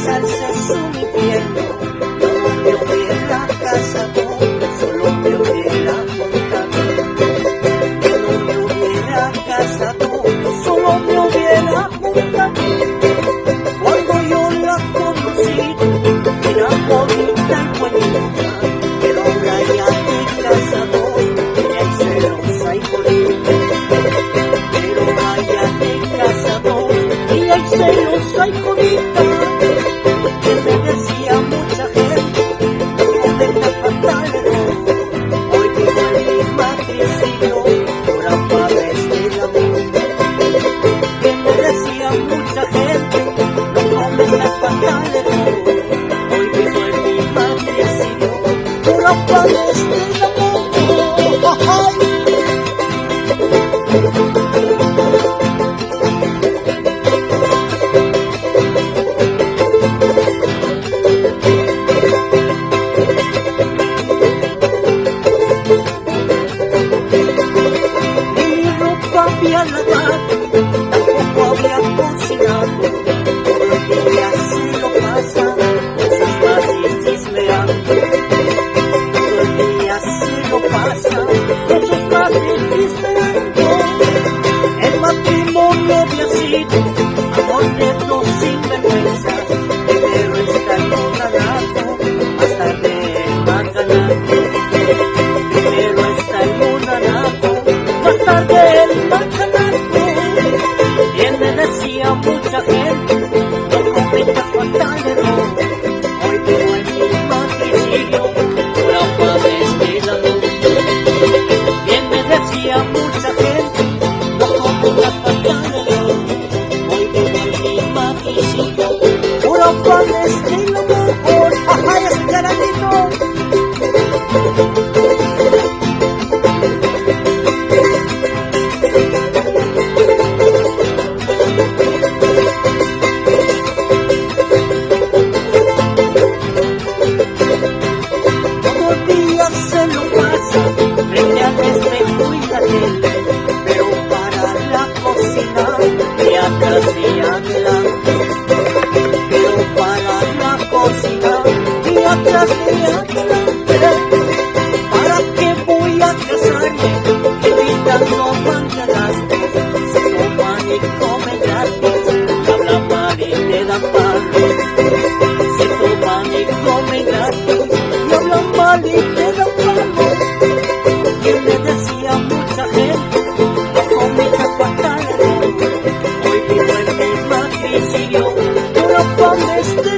casarse es un infierno. Yo no me hubiera casado, solo me hubiera juntado. Yo no me hubiera casado, solo me hubiera juntado. Cuando yo la conocí, era bonita y bonita, pero ahora ya de casado, ella es celosa y bonita. Pero ahora ya de casado, ella es celosa y bonita. Que me decía mucha gente, no cometa fatal error. Hoy vivo en mi matricidio, ahora padres del amor. Que me decía mucha gente, no cometas fatal error. Hoy vivo en mi matricidio, ahora padres del amor. Ni ropa había lavado, tampoco había cocinado. Todo el día se lo pasa con sus masis chismeando. Todo el día se lo pasa con sus masis chismeando. El matrimonio había sido amor de dos sinvergüenzas. Primero está el monanato, más tarde el macanato. Primero está el monanato, más tarde el macanato. Bien me decía mucha gente, no cometa fatal error. Hoy vivo en mi matricidio, ahora padres del amor. Bien me decía mucha gente, no cometa fatal error. Hoy vivo en mi matricidio, ahora padres del amor. ¡Ajá, es garantito! Todo el día se lo pasa frente al espejo y la tele, pero para la cocina ni atrás ni adelante. Pero para la cocina ni atrás ni adelante. ¿Para qué voy a casarme? Que vida no manda gastos. Se toman y comen gratis, hablan mal y te dan palos. Se toman y comen gratis, y hablan mal y te dan palos. Y me decía mucha gente, no cometas fatal error. Hoy vivo en mi matricidio, ahora padres de